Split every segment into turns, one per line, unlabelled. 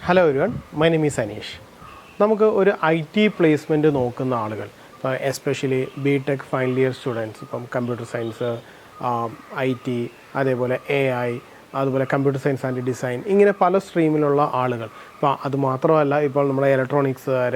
Hello everyone, my name is Aneesh. നമുക്ക് ഒരു IT placement നോക്കുന്ന ആളുകൾ, ഇപ്പോൾ especially BTech final year students, ഇപ്പം കമ്പ്യൂട്ടർ സയൻസ്, IT, അതേപോലെ AI, അതുപോലെ കമ്പ്യൂട്ടർ സയൻസ് ആൻഡ് ഡിസൈൻ, ഇങ്ങനെ പല സ്ട്രീമിലുള്ള ആളുകൾ. ഇപ്പോൾ അതുമാത്രമല്ല, ഇപ്പോൾ നമ്മുടെ ഇലക്ട്രോണിക്സുകാർ,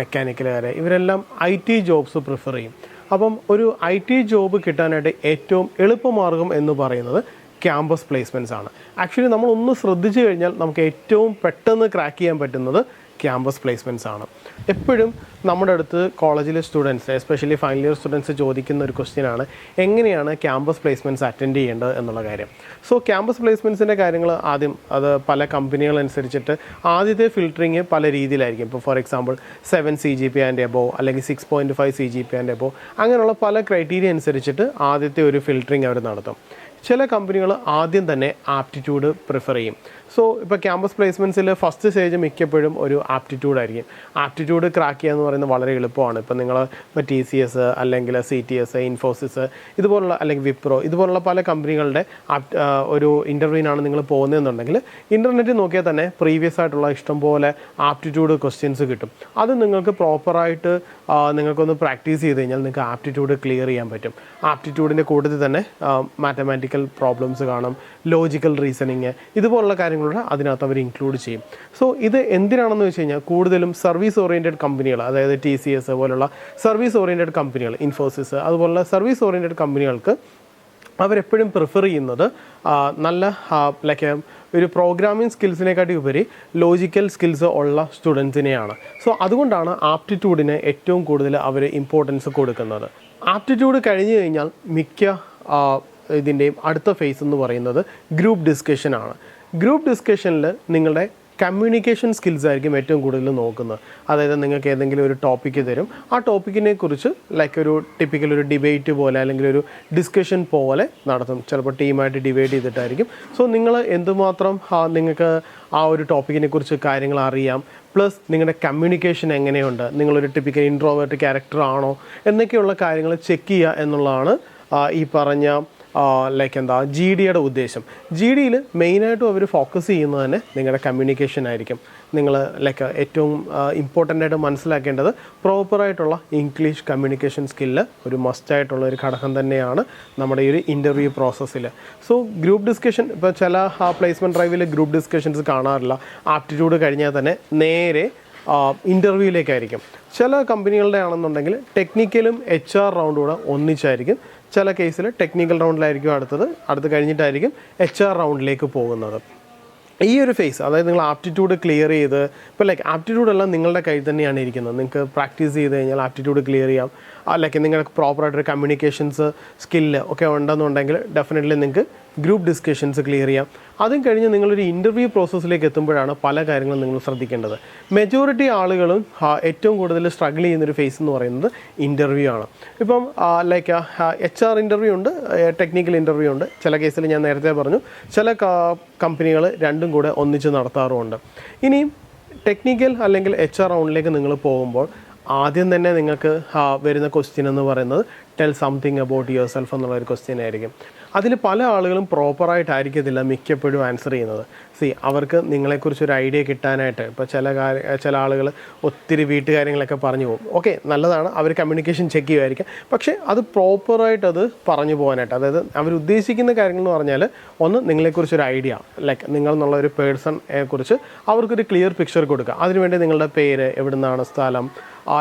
മെക്കാനിക്കലുകാർ, ഇവരെല്ലാം IT ജോബ്സ് പ്രിഫർ ചെയ്യും. അപ്പം ഒരു IT ജോബ് കിട്ടാനായിട്ട് ഏറ്റവും എളുപ്പമാർഗം എന്ന് പറയുന്നത് ക്യാമ്പസ് പ്ലേസ്മെൻറ്റ്സ് ആണ്. ആക്ച്വലി നമ്മളൊന്ന് ശ്രദ്ധിച്ചു കഴിഞ്ഞാൽ നമുക്ക് ഏറ്റവും പെട്ടെന്ന് ക്രാക്ക് ചെയ്യാൻ പറ്റുന്നത് ക്യാമ്പസ് പ്ലേസ്മെൻറ്റ്സ് ആണ്. എപ്പോഴും നമ്മുടെ അടുത്ത് കോളേജിലെ students, especially final year students ചോദിക്കുന്ന ഒരു ക്വസ്റ്റ്യനാണ്, എങ്ങനെയാണ് ക്യാമ്പസ് പ്ലേസ്മെൻറ്റ്സ് അറ്റൻഡ് ചെയ്യേണ്ടത് എന്നുള്ള കാര്യം. സോ ക്യാമ്പസ് പ്ലേസ്മെൻറ്റ്സിൻ്റെ കാര്യങ്ങൾ ആദ്യം അത് പല കമ്പനികളനുസരിച്ചിട്ട് ആദ്യത്തെ ഫിൽറ്ററിങ് പല രീതിയിലായിരിക്കും. ഇപ്പോൾ for example 7 CGPA and above, അല്ലെങ്കിൽ 6.5 CGPA ആൻഡ് എബോവ്, അങ്ങനെയുള്ള പല ക്രൈറ്റീരിയ അനുസരിച്ചിട്ട് ആദ്യത്തെ ഒരു ഫിൽറ്ററിങ് അവർ നടത്തും. ചില കമ്പനികൾ ആദ്യം തന്നെ ആപ്റ്റിറ്റ്യൂഡ് പ്രിഫർ ചെയ്യും. സോ ഇപ്പോൾ ക്യാമ്പസ് പ്ലേസ്മെൻറ്റ്സിൽ ഫസ്റ്റ് സ്റ്റേജ് മിക്കപ്പോഴും ഒരു ആപ്റ്റിറ്റ്യൂഡായിരിക്കും. ആപ്റ്റിറ്റ്യൂഡ് ക്രാക്ക് ചെയ്യുക എന്ന് പറയുന്നത് വളരെ എളുപ്പമാണ്. ഇപ്പോൾ നിങ്ങൾ ഇപ്പോൾ TCS അല്ലെങ്കിൽ CTS, ഇൻഫോസിസ് ഇതുപോലുള്ള, അല്ലെങ്കിൽ വിപ്രോ ഇതുപോലുള്ള പല കമ്പനികളുടെ ഒരു ഇൻ്റർവ്യൂവിനാണ് നിങ്ങൾ പോകുന്നതെന്നുണ്ടെങ്കിൽ ഇൻ്റർനെറ്റിൽ നോക്കിയാൽ തന്നെ പ്രീവിയസ് ആയിട്ടുള്ള ഇഷ്ടംപോലെ ആപ്റ്റിറ്റ്യൂഡ് ക്വസ്റ്റ്യൻസ് കിട്ടും. അത് നിങ്ങൾക്ക് പ്രോപ്പറായിട്ട് നിങ്ങൾക്കൊന്ന് പ്രാക്ടീസ് ചെയ്ത് കഴിഞ്ഞാൽ നിങ്ങൾക്ക് ആപ്റ്റിറ്റ്യൂഡ് ക്ലിയർ ചെയ്യാൻ പറ്റും. ആപ്റ്റിറ്റ്യൂഡിൻ്റെ കൂട്ടത്തിൽ തന്നെ മാത്തമാറ്റിക്കൽ പ്രോബ്ലംസ് കാണും, ലോജിക്കൽ റീസണിങ്, ഇതുപോലുള്ള കാര്യങ്ങളുടെ അതിനകത്ത് അവർ ഇൻക്ലൂഡ് ചെയ്യും. സോ ഇത് എന്തിനാണെന്ന് വെച്ച് കഴിഞ്ഞാൽ കൂടുതലും സർവീസ് ഓറിയൻറ്റഡ് കമ്പനികൾ, അതായത് TCS പോലുള്ള സർവീസ് ഓറിയൻറ്റഡ് കമ്പനികൾ, ഇൻഫോസിസ് അതുപോലുള്ള സർവീസ് ഓറിയൻറ്റഡ് കമ്പനികൾക്ക് അവരെപ്പോഴും പ്രിഫർ ചെയ്യുന്നത് നല്ല ലൈക്ക് ഒരു പ്രോഗ്രാമിംഗ് സ്കിൽസിനെക്കാട്ടി ഉപരി ലോജിക്കൽ സ്കിൽസ് ഉള്ള സ്റ്റുഡൻസിനെയാണ്. സോ അതുകൊണ്ടാണ് ആപ്റ്റിറ്റ്യൂഡിന് ഏറ്റവും കൂടുതൽ അവർ ഇമ്പോർട്ടൻസ് കൊടുക്കുന്നത്. ആപ്റ്റിറ്റ്യൂഡ് കഴിഞ്ഞ് കഴിഞ്ഞാൽ മിക്ക ഇതിൻ്റെയും അടുത്ത ഫേസ് എന്ന് പറയുന്നത് ഗ്രൂപ്പ് ഡിസ്കഷനാണ്. ഗ്രൂപ്പ് ഡിസ്കഷനിൽ നിങ്ങളുടെ കമ്മ്യൂണിക്കേഷൻ സ്കിൽസ് ആയിരിക്കും ഏറ്റവും കൂടുതൽ നോക്കുന്നത്. അതായത് നിങ്ങൾക്ക് ഏതെങ്കിലും ഒരു ടോപ്പിക്ക് തരും, ആ ടോപ്പിക്കിനെ കുറിച്ച് ലൈക്ക് ഒരു ടിപ്പിക്കൽ ഒരു ഡിബേറ്റ് പോലെ അല്ലെങ്കിൽ ഒരു ഡിസ്കഷൻ പോലെ നടത്തും. ചിലപ്പോൾ ടീമായിട്ട് ഡിവൈഡ് ചെയ്തിട്ടായിരിക്കും. സോ നിങ്ങൾ എന്തുമാത്രം നിങ്ങൾക്ക് ആ ഒരു ടോപ്പിക്കിനെ കുറിച്ച് കാര്യങ്ങൾ അറിയാം, പ്ലസ് നിങ്ങളുടെ കമ്മ്യൂണിക്കേഷൻ എങ്ങനെയുണ്ട്, നിങ്ങളൊരു ടിപ്പിക്കൽ ഇൻട്രോവേർട്ട് ക്യാരക്ടർ ആണോ എന്നൊക്കെയുള്ള കാര്യങ്ങൾ ചെക്ക് ചെയ്യുക എന്നുള്ളതാണ് ഈ പറഞ്ഞ ലൈക്ക് GDയുടെ ഉദ്ദേശം. GDയിൽ മെയിനായിട്ടും അവർ ഫോക്കസ് ചെയ്യുന്നത് തന്നെ നിങ്ങളുടെ കമ്മ്യൂണിക്കേഷൻ ആയിരിക്കും. നിങ്ങൾ ലൈക്ക് ഏറ്റവും ഇമ്പോർട്ടൻ്റ് ആയിട്ട് മനസ്സിലാക്കേണ്ടത് പ്രോപ്പറായിട്ടുള്ള ഇംഗ്ലീഷ് കമ്മ്യൂണിക്കേഷൻ സ്കില്ല് ഒരു മസ്റ്റായിട്ടുള്ള ഒരു ഘടകം തന്നെയാണ് നമ്മുടെ ഈ ഒരു ഇൻ്റർവ്യൂ പ്രോസസ്സിൽ. സോ ഗ്രൂപ്പ് ഡിസ്കഷൻ, ഇപ്പോൾ ചില പ്ലേസ്മെൻറ്റ് ഡ്രൈവിൽ ഗ്രൂപ്പ് ഡിസ്കഷൻസ് കാണാറില്ല. ആപ്റ്റിറ്റ്യൂഡ് കഴിഞ്ഞാൽ തന്നെ നേരെ ഇൻ്റർവ്യൂയിലേക്കായിരിക്കും. ചില കമ്പനികളുടെ ആണെന്നുണ്ടെങ്കിൽ ടെക്നിക്കലും HR റൗണ്ടും കൂടെ ഒന്നിച്ചായിരിക്കും. ചില കേസിൽ ടെക്നിക്കൽ റൗണ്ടിലായിരിക്കും അടുത്ത് കഴിഞ്ഞിട്ടായിരിക്കും HR റൗണ്ടിലേക്ക് പോകുന്നത്. ഈ ഒരു ഫേസ്, അതായത് നിങ്ങൾ ആപ്റ്റിറ്റ്യൂഡ് ക്ലിയർ ചെയ്ത്, ഇപ്പോൾ ലൈക്ക് ആപ്റ്റിറ്റ്യൂഡെല്ലാം നിങ്ങളുടെ കയ്യിൽ തന്നെയാണ് ഇരിക്കുന്നത്. നിങ്ങൾക്ക് പ്രാക്ടീസ് ചെയ്ത് കഴിഞ്ഞാൽ ആപ്റ്റിറ്റ്യൂഡ് ക്ലിയർ ചെയ്യാം. ലൈക്ക് നിങ്ങൾക്ക് പ്രോപ്പറായിട്ടൊരു കമ്മ്യൂണിക്കേഷൻസ് സ്കില്ല് ഒക്കെ ഉണ്ടെന്നുണ്ടെങ്കിൽ ഡെഫിനറ്റ്ലി നിങ്ങൾക്ക് ഗ്രൂപ്പ് ഡിസ്കഷൻസ് ക്ലിയർ ചെയ്യാം. അതും കഴിഞ്ഞ് നിങ്ങളൊരു ഇൻ്റർവ്യൂ പ്രോസസ്സിലേക്ക് എത്തുമ്പോഴാണ് പല കാര്യങ്ങളും നിങ്ങൾ ശ്രദ്ധിക്കേണ്ടത്. മെജോറിറ്റി ആളുകളും ഏറ്റവും കൂടുതൽ സ്ട്രഗിൾ ചെയ്യുന്നൊരു ഫേസ് എന്ന് പറയുന്നത് ഇൻ്റർവ്യൂ ആണ്. ഇപ്പം ലൈക്ക് HR ഇൻ്റർവ്യൂ ഉണ്ട്, ടെക്നിക്കൽ ഇൻ്റർവ്യൂ ഉണ്ട്. ചില കേസിൽ ഞാൻ നേരത്തെ പറഞ്ഞു ചില കമ്പനികൾ രണ്ടും കൂടെ ഒന്നിച്ച് നടത്താറുമുണ്ട്. ഇനിയും ടെക്നിക്കൽ അല്ലെങ്കിൽ HR റൗണ്ടിലേക്ക് നിങ്ങൾ പോകുമ്പോൾ ആദ്യം തന്നെ നിങ്ങൾക്ക് വരുന്ന ക്വസ്റ്റ്യൻ എന്ന് പറയുന്നത് tell something about your self എന്നുള്ള ഒരു ക്വസ്റ്റ്യൻ ആയിരിക്കും. അതിൽ പല ആളുകളും പ്രോപ്പറായിട്ടായിരിക്കത്തില്ല മിക്കപ്പോഴും ആൻസർ ചെയ്യുന്നത്. അവർക്ക് നിങ്ങളെക്കുറിച്ചൊരു ഐഡിയ കിട്ടാനായിട്ട് ഇപ്പോൾ ചില ആളുകൾ ഒത്തിരി വീട്ടുകാര്യങ്ങളൊക്കെ പറഞ്ഞു പോകും. ഓക്കെ, നല്ലതാണ്, അവർ കമ്മ്യൂണിക്കേഷൻ ചെക്ക് ചെയ്യുമായിരിക്കും. പക്ഷേ അത് പ്രോപ്പറായിട്ട് അത് പറഞ്ഞു പോകാനായിട്ട്, അതായത് അവരുദ്ദേശിക്കുന്ന കാര്യങ്ങൾ എന്ന് പറഞ്ഞാൽ ഒന്ന് നിങ്ങളെക്കുറിച്ചൊരു ഐഡിയ, ലൈക്ക് നിങ്ങൾ എന്നുള്ള ഒരു പേഴ്സണെ കുറിച്ച് അവർക്കൊരു ക്ലിയർ പിക്ചർ കൊടുക്കുക. അതിനുവേണ്ടി നിങ്ങളുടെ പേര്, എവിടെ നിന്നാണ്, സ്ഥലം,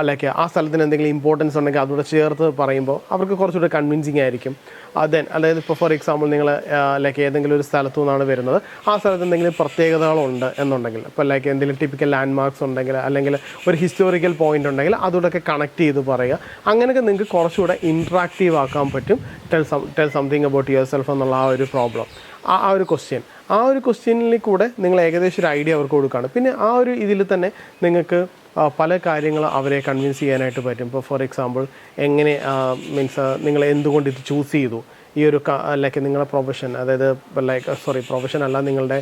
ലൈക്ക് ആ സ്ഥലത്തിന് എന്തെങ്കിലും ഇമ്പോർട്ടൻസ് ഉണ്ടെങ്കിൽ അതുകൂടെ ചേർത്ത് പറയുമ്പോൾ അവർക്ക് കുറച്ചുകൂടെ കൺവിൻസിങ് ആയിരിക്കും. അതായത് ഇപ്പോൾ ഫോർ എക്സാമ്പിൾ നിങ്ങൾ ലൈക്ക് ഏതെങ്കിലും ഒരു സ്ഥലത്തു നിന്നാണ് വരുന്നത്, ആ സ്ഥലത്ത് എന്തെങ്കിലും പ്രത്യേകതകളുണ്ട് എന്നുണ്ടെങ്കിൽ, ഇപ്പോൾ ലൈക്ക് എന്തെങ്കിലും ടിപ്പിക്കൽ ലാൻഡ് മാർക്സ് ഉണ്ടെങ്കിൽ അല്ലെങ്കിൽ ഒരു ഹിസ്റ്റോറിക്കൽ പോയിൻ്റ് ഉണ്ടെങ്കിൽ അതുകൂടെയൊക്കെ കണക്ട് ചെയ്ത് പറയുക. അങ്ങനെയൊക്കെ നിങ്ങൾക്ക് കുറച്ചുകൂടെ ഇൻട്രാക്റ്റീവ് ആക്കാൻ പറ്റും tell something about your self എന്നുള്ള ആ ഒരു പ്രോബ്ലം, ആ ഒരു ക്വസ്റ്റ്യൻ. ആ ഒരു ക്വസ്റ്റ്യനിൽ കൂടെ നിങ്ങൾ ഏകദേശം ഒരു ഐഡിയ അവർക്ക് കൊടുക്കുകയാണ്. പിന്നെ ആ ഒരു ഇതിൽ തന്നെ നിങ്ങൾക്ക് പല കാര്യങ്ങൾ അവരെ കൺവിൻസ് ചെയ്യാനായിട്ട് പറ്റും. ഇപ്പോൾ ഫോർ എക്സാമ്പിൾ എങ്ങനെ മീൻസ് നിങ്ങൾ എന്തുകൊണ്ട് ഇത് ചൂസ് ചെയ്തു, ഈ ഒരു ലൈക്ക് നിങ്ങളുടെ പ്രൊഫഷൻ, അതായത് പ്രൊഫഷൻ അല്ല, നിങ്ങളുടെ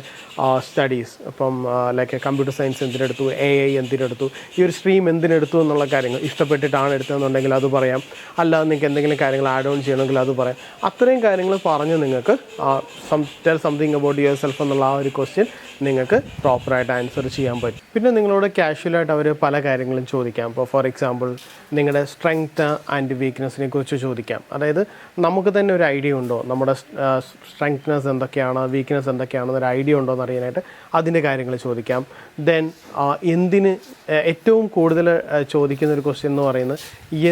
സ്റ്റഡീസ്, ഇപ്പം ലൈക്ക് കമ്പ്യൂട്ടർ സയൻസ് എന്തിനെടുത്തു, AI എന്തിനെടുത്തു, ഈ ഒരു സ്ട്രീം എന്തിനെടുത്തു എന്നുള്ള കാര്യങ്ങൾ ഇഷ്ടപ്പെട്ടിട്ടാണ് എടുത്തതെന്നുണ്ടെങ്കിൽ അത് പറയാം. അല്ല നിങ്ങൾക്ക് എന്തെങ്കിലും കാര്യങ്ങൾ ആഡ് ഓൺ ചെയ്യണമെങ്കിൽ അത് പറയാം. അത്രയും കാര്യങ്ങൾ പറഞ്ഞ് നിങ്ങൾക്ക് tell something about your self എന്നുള്ള ആ ഒരു ക്വസ്റ്റ്യൻ നിങ്ങൾക്ക് പ്രോപ്പറായിട്ട് ആൻസർ ചെയ്യാൻ പറ്റും. പിന്നെ നിങ്ങളോട് കാഷ്വലായിട്ട് അവർ പല കാര്യങ്ങളും ചോദിക്കാം. ഇപ്പോൾ ഫോർ എക്സാമ്പിൾ നിങ്ങളുടെ സ്ട്രെങ്ത്ത് ആൻഡ് വീക്ക്നെസ്സിനെ കുറിച്ച് ചോദിക്കാം. അതായത് നമുക്ക് തന്നെ ഒരു ഐഡിയ ഉണ്ടോ, നമ്മുടെ സ്ട്രെങ്ത്നെസ് എന്തൊക്കെയാണ്, വീക്ക്നെസ് എന്തൊക്കെയാണെന്നൊരു ഐഡിയ ഉണ്ടോ എന്ന് അറിയാനായിട്ട് അതിൻ്റെ കാര്യങ്ങൾ ചോദിക്കാം. ദെൻ എന്തിന് ഏറ്റവും കൂടുതൽ ചോദിക്കുന്ന ഒരു ക്വസ്റ്റ്യൻ എന്ന് പറയുന്നത്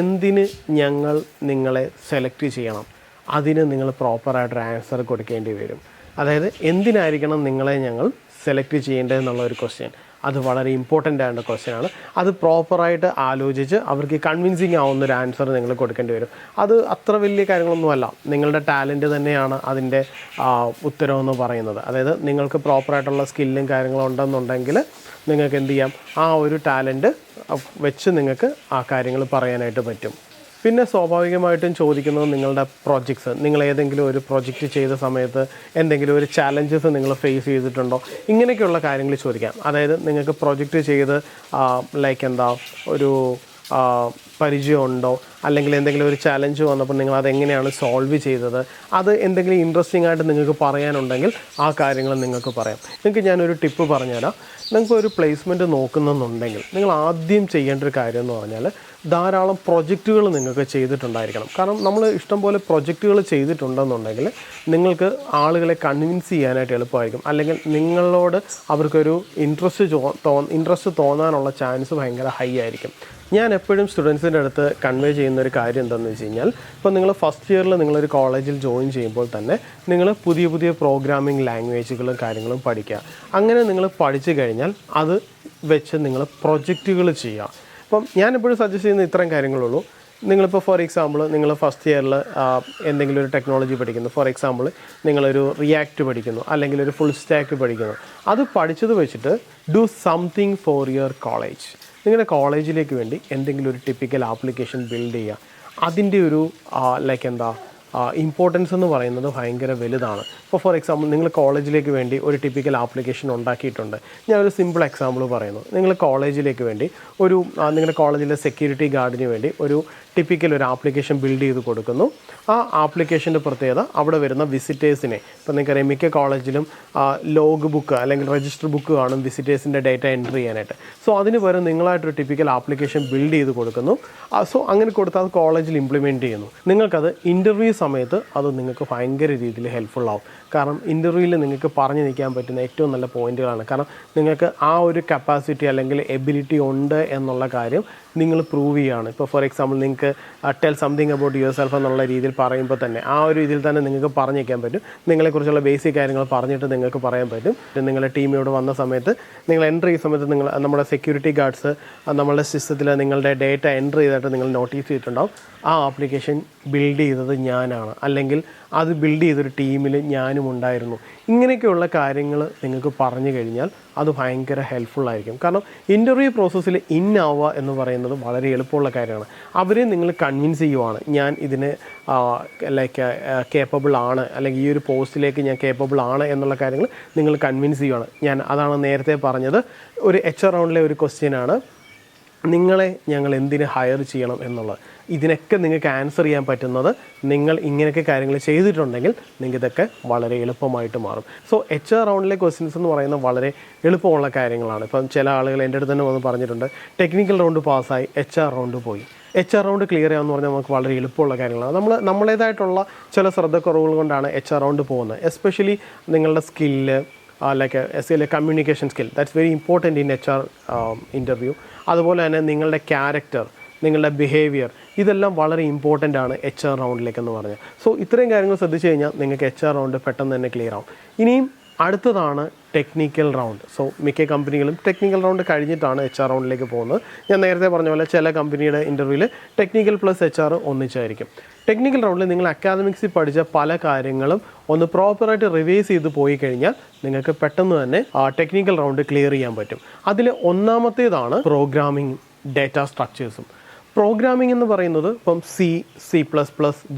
എന്തിന് ഞങ്ങൾ നിങ്ങളെ സെലക്ട് ചെയ്യണം, അതിന് നിങ്ങൾ പ്രോപ്പറായിട്ടൊരു ആൻസർ കൊടുക്കേണ്ടി വരും. അതായത് എന്തിനായിരിക്കണം നിങ്ങളെ ഞങ്ങൾ സെലക്ട് ചെയ്യേണ്ടതെന്നുള്ള ഒരു ക്വസ്റ്റ്യൻ, അത് വളരെ ഇമ്പോർട്ടൻ്റ് ആയിട്ടുള്ള ക്വസ്റ്റ്യനാണ്. അത് പ്രോപ്പറായിട്ട് ആലോചിച്ച് അവർക്ക് കൺവിൻസിങ് ആവുന്ന ഒരു ആൻസർ നിങ്ങൾ കൊടുക്കേണ്ടി വരും. അത് അത്ര വലിയ കാര്യങ്ങളൊന്നുമല്ല, നിങ്ങളുടെ ടാലൻറ്റ് തന്നെയാണ് അതിൻ്റെ ഉത്തരവെന്ന് പറയുന്നത്. അതായത് നിങ്ങൾക്ക് പ്രോപ്പറായിട്ടുള്ള സ്കില്ലും കാര്യങ്ങളും ഉണ്ടെന്നുണ്ടെങ്കിൽ നിങ്ങൾക്ക് എന്ത് ചെയ്യാം, ആ ഒരു ടാലൻറ്റ് വെച്ച് നിങ്ങൾക്ക് ആ കാര്യങ്ങൾ പറയാനായിട്ട് പറ്റും. പിന്നെ സ്വാഭാവികമായിട്ടും ചോദിക്കുന്നത് നിങ്ങളുടെ പ്രോജക്ട്സ്, നിങ്ങൾ ഏതെങ്കിലും ഒരു പ്രോജക്റ്റ് ചെയ്ത സമയത്ത് എന്തെങ്കിലും ഒരു ചാലഞ്ചസ് നിങ്ങൾ ഫേസ് ചെയ്തിട്ടുണ്ടോ, ഇങ്ങനെയൊക്കെയുള്ള കാര്യങ്ങൾ ചോദിക്കാം. അതായത് നിങ്ങൾക്ക് പ്രോജക്റ്റ് ചെയ്ത് ഒരു പരിചയമുണ്ടോ, അല്ലെങ്കിൽ എന്തെങ്കിലും ഒരു ചാലഞ്ച് വന്നപ്പോൾ നിങ്ങൾ അതെങ്ങനെയാണ് സോൾവ് ചെയ്തത്, അത് എന്തെങ്കിലും ഇൻട്രസ്റ്റിംഗ് ആയിട്ട് നിങ്ങൾക്ക് പറയാനുണ്ടെങ്കിൽ ആ കാര്യങ്ങൾ നിങ്ങൾക്ക് പറയാം. നിങ്ങൾക്ക് ഞാനൊരു ടിപ്പ് പറഞ്ഞുതരാം. നിങ്ങൾക്ക് ഒരു പ്ലേസ്മെൻറ്റ് നോക്കുന്നുണ്ടെങ്കിൽ നിങ്ങൾ ആദ്യം ചെയ്യേണ്ട ഒരു കാര്യം എന്ന് പറഞ്ഞാൽ ധാരാളം പ്രൊജക്റ്റുകൾ നിങ്ങൾക്ക് ചെയ്തിട്ടുണ്ടായിരിക്കണം. കാരണം നമ്മൾ ഇഷ്ടംപോലെ പ്രൊജക്റ്റുകൾ ചെയ്തിട്ടുണ്ടെന്നുണ്ടെങ്കിൽ നിങ്ങൾക്ക് ആളുകളെ കൺവിൻസ് ചെയ്യാനായിട്ട് എളുപ്പമായിരിക്കും. അല്ലെങ്കിൽ നിങ്ങളോട് അവർക്കൊരു ഇൻട്രസ്റ്റ് തോന്നാനുള്ള ചാൻസ് ഭയങ്കര ഹൈ ആയിരിക്കും. ഞാൻ എപ്പോഴും സ്റ്റുഡൻസിൻ്റെ അടുത്ത് കൺവേ ചെയ്യുന്നൊരു കാര്യം എന്താണെന്ന് വെച്ച് കഴിഞ്ഞാൽ, ഇപ്പോൾ നിങ്ങൾ ഫസ്റ്റ് ഇയറിൽ നിങ്ങളൊരു കോളേജിൽ ജോയിൻ ചെയ്യുമ്പോൾ തന്നെ നിങ്ങൾ പുതിയ പുതിയ പ്രോഗ്രാമിംഗ് ലാംഗ്വേജുകളും കാര്യങ്ങളും പഠിക്കുക. അങ്ങനെ നിങ്ങൾ പഠിച്ചു കഴിഞ്ഞാൽ അത് വെച്ച് നിങ്ങൾ പ്രൊജക്റ്റുകൾ ചെയ്യുക. അപ്പം ഞാനെപ്പോഴും സജസ്റ്റ് ചെയ്യുന്ന ഇത്രയും കാര്യങ്ങളുള്ളൂ. നിങ്ങളിപ്പോൾ ഫോർ എക്സാമ്പിൾ നിങ്ങൾ ഫസ്റ്റ് ഇയറിൽ എന്തെങ്കിലും ഒരു ടെക്നോളജി പഠിക്കുന്നു, ഫോർ എക്സാമ്പിൾ നിങ്ങളൊരു റിയാക്റ്റ് പഠിക്കുന്നു, അല്ലെങ്കിൽ ഒരു ഫുൾ സ്റ്റാക്ക് പഠിക്കുന്നു. അത് പഠിച്ചത് വെച്ചിട്ട് do something for your college. നിങ്ങളുടെ കോളേജിലേക്ക് വേണ്ടി എന്തെങ്കിലും ഒരു ടിപ്പിക്കൽ ആപ്ലിക്കേഷൻ ബിൽഡ് ചെയ്യുക. അതിൻ്റെ ഒരു ഇമ്പോർട്ടൻസ് എന്ന് പറയുന്നത് ഭയങ്കര വലുതാണ്. ഇപ്പോൾ ഫോർ എക്സാമ്പിൾ നിങ്ങൾ കോളേജിലേക്ക് വേണ്ടി ഒരു ടിപ്പിക്കൽ ആപ്ലിക്കേഷൻ ഉണ്ടാക്കിയിട്ടുണ്ട്. ഞാനൊരു സിമ്പിൾ എക്സാമ്പിൾ പറയുന്നു. നിങ്ങൾ കോളേജിലേക്ക് വേണ്ടി നിങ്ങളുടെ കോളേജിലെ സെക്യൂരിറ്റി ഗാർഡിന് വേണ്ടി ഒരു ടിപ്പിക്കൽ ഒരു ആപ്ലിക്കേഷൻ ബിൽഡ് ചെയ്ത് കൊടുക്കുന്നു. ആ ആപ്ലിക്കേഷൻ്റെ പ്രത്യേകത അവിടെ വരുന്ന വിസിറ്റേഴ്സിനെ, ഇപ്പോൾ നിങ്ങൾക്കറിയാം മിക്ക കോളേജിലും ലോഗ് ബുക്ക് അല്ലെങ്കിൽ രജിസ്റ്റർ ബുക്ക് കാണും വിസിറ്റേഴ്സിൻ്റെ ഡേറ്റ എൻട്രി ചെയ്യാനായിട്ട്. സോ അതിന് പകരം നിങ്ങളായിട്ടൊരു ടിപ്പിക്കൽ ആപ്ലിക്കേഷൻ ബിൽഡ് ചെയ്ത് കൊടുക്കുന്നു. സോ അങ്ങനെ കൊടുത്താൽ അത് കോളേജിൽ ഇംപ്ലിമെൻറ്റ് ചെയ്യുന്നു. നിങ്ങൾക്കത് ഇൻ്റർവ്യൂ സമയത്ത് അത് നിങ്ങൾക്ക് ഭയങ്കര രീതിയിൽ ഹെൽപ്ഫുൾ ആവും. കാരണം ഇൻ്റർവ്യൂവിൽ നിങ്ങൾക്ക് പറഞ്ഞു നിൽക്കാൻ പറ്റുന്ന ഏറ്റവും നല്ല പോയിന്റുകളാണ്. കാരണം നിങ്ങൾക്ക് ആ ഒരു കപ്പാസിറ്റി അല്ലെങ്കിൽ എബിലിറ്റി ഉണ്ട് എന്നുള്ള കാര്യം നിങ്ങൾ പ്രൂവ് ചെയ്യുകയാണ്. ഇപ്പോൾ ഫോർ എക്സാമ്പിൾ നിങ്ങൾക്ക് tell something about your self എന്നുള്ള രീതിയിൽ പറയുമ്പോൾ തന്നെ ആ ഒരു രീതിയിൽ തന്നെ നിങ്ങൾക്ക് പറഞ്ഞു വയ്ക്കാൻ പറ്റും. നിങ്ങളെക്കുറിച്ചുള്ള ബേസിക് കാര്യങ്ങൾ പറഞ്ഞിട്ട് നിങ്ങൾക്ക് പറയാൻ പറ്റും. നിങ്ങളുടെ ടീമിനോട് വന്ന സമയത്ത് നിങ്ങൾ എൻട്രി ചെയ്യുന്ന സമയത്ത് നമ്മുടെ സെക്യൂരിറ്റി ഗാർഡ്സ് നമ്മളുടെ സിസ്റ്റത്തിൽ നിങ്ങളുടെ ഡേറ്റ എൻട്രി ചെയ്തിട്ട് നിങ്ങൾ നോട്ടീസ് ചെയ്തിട്ടുണ്ടാവും, ആ ആപ്ലിക്കേഷൻ ബിൽഡ് ചെയ്തത് ഞാനാണ്, അല്ലെങ്കിൽ അത് ബിൽഡ് ചെയ്തൊരു ടീമിൽ ഞാനും ഉണ്ടായിരുന്നു. ഇങ്ങനെയൊക്കെയുള്ള കാര്യങ്ങൾ നിങ്ങൾക്ക് പറഞ്ഞു കഴിഞ്ഞാൽ അത് ഭയങ്കര ഹെൽപ്ഫുള്ളായിരിക്കും. കാരണം ഇൻ്റർവ്യൂ പ്രോസസ്സിൽ ആവുക എന്ന് പറയുന്നത് വളരെ എളുപ്പമുള്ള കാര്യമാണ്. അവരെ നിങ്ങൾ കൺവിൻസ് ചെയ്യുവാണ്, ഞാൻ ഇതിന് കേപ്പബിൾ ആണ്, അല്ലെങ്കിൽ ഈ ഒരു പോസ്റ്റിലേക്ക് ഞാൻ കേപ്പബിൾ ആണ് എന്നുള്ള കാര്യങ്ങൾ നിങ്ങൾ കൺവിൻസ് ചെയ്യുവാണ്. അതാണ് നേരത്തെ പറഞ്ഞത്, ഒരു HR റൗണ്ടിലെ ഒരു ക്വസ്റ്റ്യനാണ്, നിങ്ങളെ ഞങ്ങൾ എന്തിന് ഹയർ ചെയ്യണം എന്നുള്ളത്. ഇതിനൊക്കെ നിങ്ങൾക്ക് ആൻസർ ചെയ്യാൻ പറ്റുന്നത് നിങ്ങൾ ഇങ്ങനെയൊക്കെ കാര്യങ്ങൾ ചെയ്തിട്ടുണ്ടെങ്കിൽ നിങ്ങൾക്ക് ഇതൊക്കെ വളരെ എളുപ്പമായിട്ട് മാറും. സോ HR റൗണ്ടിലെ ക്വസ്റ്റ്യൻസ് എന്ന് പറയുന്നത് വളരെ എളുപ്പമുള്ള കാര്യങ്ങളാണ്. ഇപ്പം ചില ആളുകൾ എൻ്റെ അടുത്ത് തന്നെ വന്ന് പറഞ്ഞിട്ടുണ്ട്, ടെക്നിക്കൽ റൗണ്ട് പാസ്സായി HR റൗണ്ട് പോയി. HR റൗണ്ട് ക്ലിയർ ചെയ്യാമെന്ന് പറഞ്ഞാൽ നമുക്ക് വളരെ എളുപ്പമുള്ള കാര്യങ്ങളാണ്. നമ്മളേതായിട്ടുള്ള ചില ശ്രദ്ധക്കുറവുകൾ കൊണ്ടാണ് HR റൗണ്ട് പോകുന്നത്. എസ്പെഷ്യലി നിങ്ങളുടെ skill communication skill, that's very important in HR interview. അതുപോലെ തന്നെ നിങ്ങളുടെ ക്യാരക്ടർ, നിങ്ങളുടെ ബിഹേവിയർ, ഇതെല്ലാം വളരെ ഇമ്പോർട്ടൻ്റ് ആണ് HR റൗണ്ടിലേക്കെന്ന് പറഞ്ഞാൽ. സോ ഇത്രയും കാര്യങ്ങൾ ശ്രദ്ധിച്ചു കഴിഞ്ഞാൽ നിങ്ങൾക്ക് HR റൗണ്ട് പെട്ടെന്ന് തന്നെ ക്ലിയർ ആവും. ഇനിയും അടുത്തതാണ് ടെക്നിക്കൽ റൗണ്ട്. സോ മിക്ക കമ്പനികളും ടെക്നിക്കൽ റൗണ്ട് കഴിഞ്ഞിട്ടാണ് HR റൗണ്ടിലേക്ക് പോകുന്നത്. ഞാൻ നേരത്തെ പറഞ്ഞ പോലെ ചില കമ്പനിയുടെ ഇൻ്റർവ്യൂവിൽ ടെക്നിക്കൽ പ്ലസ് HR ഒന്നിച്ചായിരിക്കും. ടെക്നിക്കൽ റൗണ്ടിൽ നിങ്ങൾ അക്കാദമിക്സിൽ പഠിച്ച പല കാര്യങ്ങളും ഒന്ന് പ്രോപ്പറായിട്ട് റിവൈസ് ചെയ്ത് പോയി കഴിഞ്ഞാൽ നിങ്ങൾക്ക് പെട്ടെന്ന് തന്നെ ടെക്നിക്കൽ റൗണ്ട് ക്ലിയർ ചെയ്യാൻ പറ്റും. അതിൽ ഒന്നാമത്തേതാണ് പ്രോഗ്രാമിംഗ്, ഡേറ്റ സ്ട്രക്ചേഴ്സും. പ്രോഗ്രാമിംഗ് എന്ന് പറയുന്നത് ഇപ്പം C++,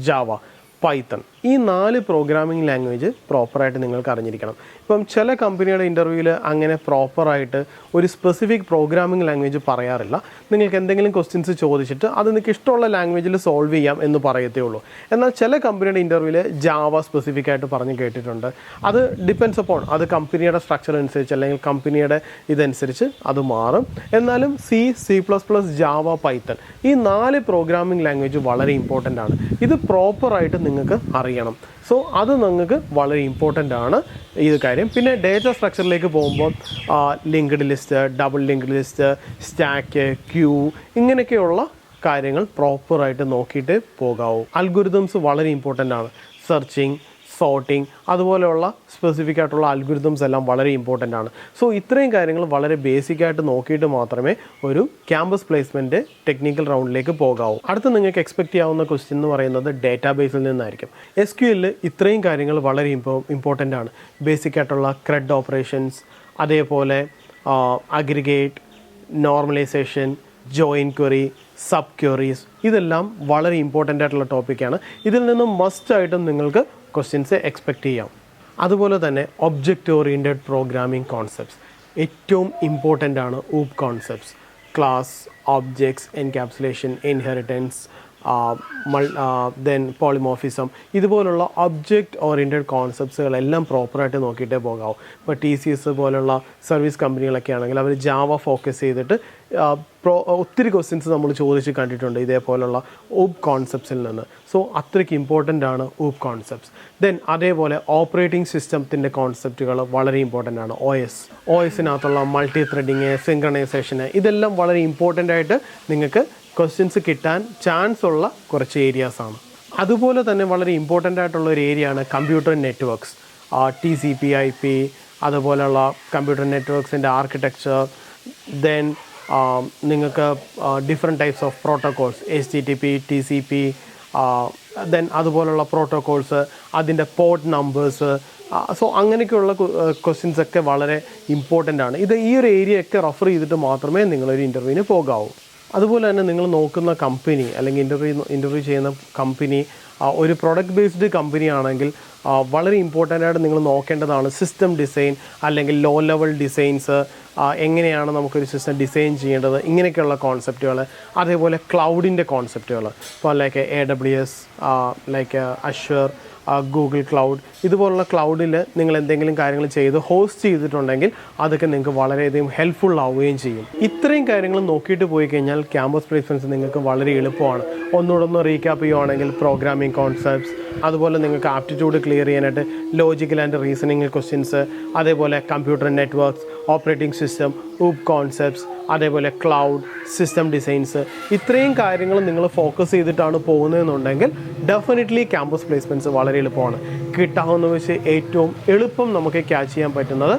ജാവ പൈത്തൺ. ഈ 4 പ്രോഗ്രാമിംഗ് ലാംഗ്വേജ് പ്രോപ്പറായിട്ട് നിങ്ങൾക്ക് അറിഞ്ഞിരിക്കണം. ഇപ്പം ചില കമ്പനിയുടെ ഇൻ്റർവ്യൂവിൽ അങ്ങനെ പ്രോപ്പറായിട്ട് ഒരു സ്പെസിഫിക് പ്രോഗ്രാമിംഗ് ലാംഗ്വേജ് പറയാറില്ല. നിങ്ങൾക്ക് എന്തെങ്കിലും ക്വസ്റ്റ്യൻസ് ചോദിച്ചിട്ട് അത് നിങ്ങൾക്ക് ഇഷ്ടമുള്ള ലാംഗ്വേജിൽ സോൾവ് ചെയ്യാം എന്ന് പറയത്തേ ഉള്ളൂ. എന്നാൽ ചില കമ്പനിയുടെ ഇൻ്റർവ്യൂവിൽ ജാവ സ്പെസിഫിക് ആയിട്ട് പറഞ്ഞ് കേട്ടിട്ടുണ്ട്. അത് ഡിപ്പെൻഡ്സ് അപ്പോൺ, അത് കമ്പനിയുടെ സ്ട്രക്ചർ അനുസരിച്ച് അല്ലെങ്കിൽ കമ്പനിയുടെ ഇതനുസരിച്ച് അത് മാറും. എന്നാലും C++, ജാവ, പൈത്തൺ ഈ 4 പ്രോഗ്രാമിംഗ് ലാംഗ്വേജ് വളരെ ഇമ്പോർട്ടൻ്റ് ആണ്. ഇത് പ്രോപ്പറായിട്ട് നിങ്ങൾക്ക് അറിയണം. സോ അത് നിങ്ങൾക്ക് വളരെ ഇമ്പോർട്ടൻ്റ് ആണ് ഈ കാര്യം. പിന്നെ ഡേറ്റ സ്ട്രക്ചറിലേക്ക് പോകുമ്പോൾ linked list, double linked list, stack, queue ഇങ്ങനെയൊക്കെയുള്ള കാര്യങ്ങൾ പ്രോപ്പറായിട്ട് നോക്കിയിട്ട് പോകാവൂ. അൽഗോരിതംസ് വളരെ ഇമ്പോർട്ടൻ്റ് ആണ്. സെർച്ചിങ്, സോർട്ടിങ് അതുപോലെയുള്ള സ്പെസിഫിക് ആയിട്ടുള്ള അൽഗോരിതംസ് എല്ലാം വളരെ ഇമ്പോർട്ടൻ്റ് ആണ്. സോ ഇത്രയും കാര്യങ്ങൾ വളരെ ബേസിക്കായിട്ട് നോക്കിയിട്ട് മാത്രമേ ഒരു ക്യാമ്പസ് പ്ലേസ്മെൻറ്റ് ടെക്നിക്കൽ റൗണ്ടിലേക്ക് പോകാവൂ. അടുത്ത് നിങ്ങൾക്ക് എക്സ്പെക്റ്റ് ചെയ്യാവുന്ന ക്വസ്റ്റ്യൻ എന്ന് പറയുന്നത് ഡേറ്റാബേസിൽ നിന്നായിരിക്കും. SQL ഇത്രയും കാര്യങ്ങൾ വളരെ ഇമ്പോർട്ടൻ്റ് ആണ്. ബേസിക് ആയിട്ടുള്ള CRUD ഓപ്പറേഷൻസ്, അതേപോലെ aggregate, normalisation, join query, sub queries ഇതെല്ലാം വളരെ ഇമ്പോർട്ടൻ്റ് ആയിട്ടുള്ള ടോപ്പിക്കാണ്. ഇതിൽ നിന്നും മസ്റ്റായിട്ടും നിങ്ങൾക്ക് ക്വസ്റ്റ്യൻസ് എക്സ്പെക്റ്റ് ചെയ്യാം. അതുപോലെ തന്നെ ഒബ്ജക്റ്റ് ഓറിയൻറ്റഡ് പ്രോഗ്രാമിംഗ് കോൺസെപ്റ്റ്സ് ഏറ്റവും ഇമ്പോർട്ടൻ്റ് ആണ്. ഊപ്പ് concepts, class, objects, encapsulation, inheritance, then polymorphism ഇതുപോലുള്ള ഒബ്ജക്റ്റ് ഓറിയൻറ്റഡ് കോൺസെപ്റ്റ്സുകളെല്ലാം പ്രോപ്പറായിട്ട് നോക്കിയിട്ടേ പോകാവൂ. ഇപ്പോൾ TCS പോലുള്ള സർവീസ് കമ്പനികളൊക്കെ ആണെങ്കിൽ അവർ ജാവ ഫോക്കസ് ചെയ്തിട്ട് ഒത്തിരി ക്വസ്റ്റ്യൻസ് നമ്മൾ ചോദിച്ച് കണ്ടിട്ടുണ്ട് ഇതേപോലുള്ള ഊപ്പ് കോൺസെപ്റ്റ്സിൽ നിന്ന്. സോ അത്രയ്ക്ക് ഇമ്പോർട്ടൻ്റ് ആണ് ഊപ്പ് കോൺസെപ്റ്റ്സ്. ദെൻ അതേപോലെ ഓപ്പറേറ്റിംഗ് സിസ്റ്റത്തിൻ്റെ കോൺസെപ്റ്റുകൾ വളരെ ഇമ്പോർട്ടൻ്റ് ആണ്. OSനകത്തുള്ള മൾട്ടി ത്രെഡിങ്, സിങ്ക്രണൈസേഷന് ഇതെല്ലാം വളരെ ഇമ്പോർട്ടൻ്റ് ആയിട്ട് നിങ്ങൾക്ക് ക്വസ്റ്റ്യൻസ് കിട്ടാൻ ചാൻസ് ഉള്ള കുറച്ച് ഏരിയാസാണ്. അതുപോലെ തന്നെ വളരെ ഇമ്പോർട്ടൻ്റ് ആയിട്ടുള്ള ഒരു ഏരിയയാണ് കമ്പ്യൂട്ടർ നെറ്റ്വർക്ക്സ്, TCP, IP അതുപോലെയുള്ള കമ്പ്യൂട്ടർ നെറ്റ്വർക്ക്സിൻ്റെ ആർക്കിടെക്ചർ. ദെൻ നിങ്ങൾക്ക് different types of protocols, HTTP, TCP, then അതുപോലുള്ള പ്രോട്ടോകോൾസ്, അതിൻ്റെ പോർട്ട് നമ്പേഴ്സ്. സോ അങ്ങനെയൊക്കെയുള്ള ക്വസ്റ്റ്യൻസൊക്കെ വളരെ ഇമ്പോർട്ടൻ്റ് ആണ്. ഇത് ഈ ഒരു ഏരിയയൊക്കെ റെഫർ ചെയ്തിട്ട് മാത്രമേ നിങ്ങളൊരു ഇൻ്റർവ്യൂവിന് പോകാവൂ. അതുപോലെ തന്നെ നിങ്ങൾ നോക്കുന്ന കമ്പനി അല്ലെങ്കിൽ ഇൻ്റർവ്യൂ ചെയ്യുന്ന കമ്പനി ഒരു പ്രൊഡക്റ്റ് ബേസ്ഡ് കമ്പനി ആണെങ്കിൽ വളരെ ഇമ്പോർട്ടൻ്റ് ആയിട്ട് നിങ്ങൾ നോക്കേണ്ടതാണ് സിസ്റ്റം ഡിസൈൻ അല്ലെങ്കിൽ ലോ ലെവൽ ഡിസൈൻസ്. എങ്ങനെയാണ് നമുക്കൊരു സിസ്റ്റം ഡിസൈൻ ചെയ്യേണ്ടത്, ഇങ്ങനെയൊക്കെയുള്ള കോൺസെപ്റ്റുകൾ. അതേപോലെ ക്ലൗഡിൻ്റെ കോൺസെപ്റ്റുകൾ, ഇപ്പോൾ like AWS, like Azure, Google cloud ഇതുപോലുള്ള ക്ലൗഡിൽ നിങ്ങൾ എന്തെങ്കിലും കാര്യങ്ങൾ ചെയ്ത് ഹോസ്റ്റ് ചെയ്തിട്ടുണ്ടെങ്കിൽ അതൊക്കെ നിങ്ങൾക്ക് വളരെയധികം ഹെൽപ്ഫുൾ ആവുകയും ചെയ്യും. ഇത്രയും കാര്യങ്ങൾ നോക്കിയിട്ട് പോയി കഴിഞ്ഞാൽ ക്യാമ്പസ് പ്ലേസ്മെൻറ്റ്സ് നിങ്ങൾക്ക് വളരെ എളുപ്പമാണ്. ഒന്നുകൂടെ റീക്യാപ്പ് ചെയ്യുവാണെങ്കിൽ പ്രോഗ്രാമിംഗ് കോൺസെപ്റ്റ്സ്, അതുപോലെ നിങ്ങൾക്ക് ആപ്റ്റിറ്റ്യൂഡ് ക്ലിയർ ചെയ്യാനായിട്ട് ലോജിക്കൽ ആൻഡ് റീസണിങ് ക്വസ്റ്റ്യൻസ്, അതേപോലെ computer networks, operating system, ഊപ്പ് concepts, അതേപോലെ ക്ലൗഡ്, സിസ്റ്റം ഡിസൈൻസ് ഇത്രയും കാര്യങ്ങൾ നിങ്ങൾ ഫോക്കസ് ചെയ്തിട്ടാണ് പോകുന്നതെന്നുണ്ടെങ്കിൽ ഡെഫിനറ്റ്ലി ക്യാമ്പസ് പ്ലേസ്മെൻറ്റ്സ് വളരെ എളുപ്പമാണ്. കിട്ടാവുന്ന വെച്ച് ഏറ്റവും എളുപ്പം നമുക്ക് ക്യാച്ച് ചെയ്യാൻ പറ്റുന്നത്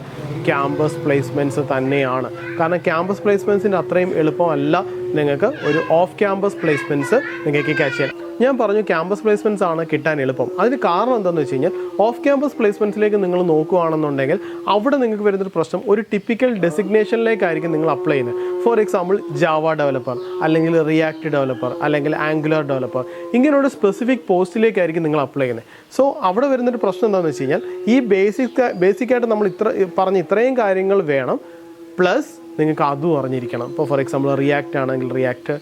ക്യാമ്പസ് പ്ലേസ്മെൻറ്റ്സ് തന്നെയാണ്. കാരണം ക്യാമ്പസ് പ്ലേസ്മെൻറ്റ്സിൻ്റെ അത്രയും എളുപ്പമല്ല നിങ്ങൾക്ക് ഒരു ഓഫ് ക്യാമ്പസ് പ്ലേസ്മെൻറ്റ്സ് നിങ്ങൾക്ക് ക്യാച്ച് ചെയ്യാൻ. ഞാൻ പറഞ്ഞു ക്യാമ്പസ് പ്ലേസ്മെൻറ്റ്സ് ആണ് കിട്ടാൻ എളുപ്പം. അതിന് കാരണം എന്താണെന്ന് വെച്ച് കഴിഞ്ഞാൽ ഓഫ് ക്യാമ്പസ് പ്ലേസ്മെൻറ്റ്സിലേക്ക് നിങ്ങൾ നോക്കുകയാണെന്നുണ്ടെങ്കിൽ അവിടെ നിങ്ങൾക്ക് വരുന്നൊരു പ്രശ്നം ഒരു ടിപ്പിക്കൽ ഡെസിഗ്നേഷനിലേക്കായിരിക്കും നിങ്ങൾ അപ്ലൈ ചെയ്യുന്നത്. ഫോർ എക്സാമ്പിൾ ജാവ ഡെവലപ്പർ, അല്ലെങ്കിൽ റിയാക്ട് ഡെവലപ്പർ, അല്ലെങ്കിൽ ആംഗുലർ ഡെവലപ്പർ, ഇങ്ങനെയുള്ള സ്പെസിഫിക് പോസ്റ്റിലേക്കായിരിക്കും നിങ്ങൾ അപ്ലൈ ചെയ്യുന്നത്. സോ അവിടെ വരുന്നൊരു പ്രശ്നം എന്താണെന്ന് വെച്ച് കഴിഞ്ഞാൽ ഈ ബേസിക്കായിട്ട് നമ്മൾ ഇത്രയും കാര്യങ്ങൾ വേണം, പ്ലസ് നിങ്ങൾക്ക് അതും അറിഞ്ഞിരിക്കണം. ഇപ്പോൾ ഫോർ എക്സാമ്പിൾ റിയാക്ട് ആണെങ്കിൽ റിയാക്ട്,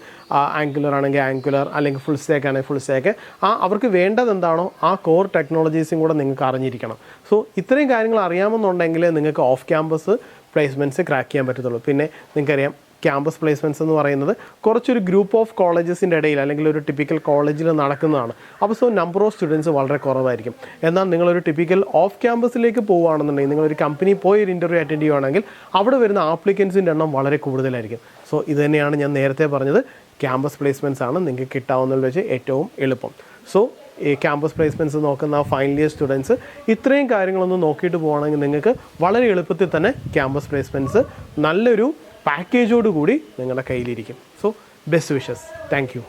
ആംഗുലർ ആണെങ്കിൽ ആംഗുലർ, അല്ലെങ്കിൽ ഫുൾ സ്റ്റാക്ക് ആണെങ്കിൽ ഫുൾ സ്റ്റാക്ക്, അവർക്ക് വേണ്ടത് എന്താണോ ആ കോർ ടെക്നോളജീസും കൂടെ നിങ്ങൾക്ക് അറിഞ്ഞിരിക്കണം. സോ ഇത്രയും കാര്യങ്ങൾ അറിയാമെന്നുണ്ടെങ്കിൽ നിങ്ങൾക്ക് ഓഫ് ക്യാമ്പസ് പ്ലേസ്മെൻറ്റ്സ് ക്രാക്ക് ചെയ്യാൻ പറ്റത്തുള്ളൂ. പിന്നെ നിങ്ങൾക്കറിയാം ക്യാമ്പസ് പ്ലേസ്മെൻറ്റ്സ് എന്ന് പറയുന്നത് കുറച്ചൊരു ഗ്രൂപ്പ് ഓഫ് കോളേജസിൻ്റെ ഇടയിൽ അല്ലെങ്കിൽ ഒരു ടിപ്പിക്കൽ കോളേജിൽ നടക്കുന്നതാണ്. അപ്പോൾ സോ നമ്പർ ഓഫ് സ്റ്റുഡൻസ് വളരെ കുറവായിരിക്കും. എന്നാൽ നിങ്ങളൊരു ടിപ്പിക്കൽ ഓഫ് ക്യാമ്പസിലേക്ക് പോവുകയാണെന്നുണ്ടെങ്കിൽ, നിങ്ങളൊരു കമ്പനി പോയി ഒരു ഇൻ്റർവ്യൂ അറ്റൻഡ് ചെയ്യുകയാണെങ്കിൽ അവിടെ വരുന്ന ആപ്ലിക്കൻസിൻ്റെ എണ്ണം വളരെ കൂടുതലായിരിക്കും. സോ ഇത് തന്നെയാണ് ഞാൻ നേരത്തെ പറഞ്ഞത്, ക്യാമ്പസ് പ്ലേസ്മെൻറ്റ്സ് ആണ് നിങ്ങൾക്ക് കിട്ടാവുന്നതിൽ വെച്ച് ഏറ്റവും എളുപ്പം. സോ ഈ ക്യാമ്പസ് പ്ലേസ്മെൻറ്റ്സ് നോക്കുന്ന ഫൈനൽ ഇയർ സ്റ്റുഡൻസ് ഇത്രയും കാര്യങ്ങളൊന്നും നോക്കിയിട്ട് പോവുകയാണെങ്കിൽ നിങ്ങൾക്ക് വളരെ എളുപ്പത്തിൽ തന്നെ ക്യാമ്പസ് പ്ലേസ്മെൻറ്റ്സ് നല്ലൊരു പാക്കേജോട് കൂടി നിങ്ങളുടെ കയ്യിലിരിക്കും. So best wishes. Thank U.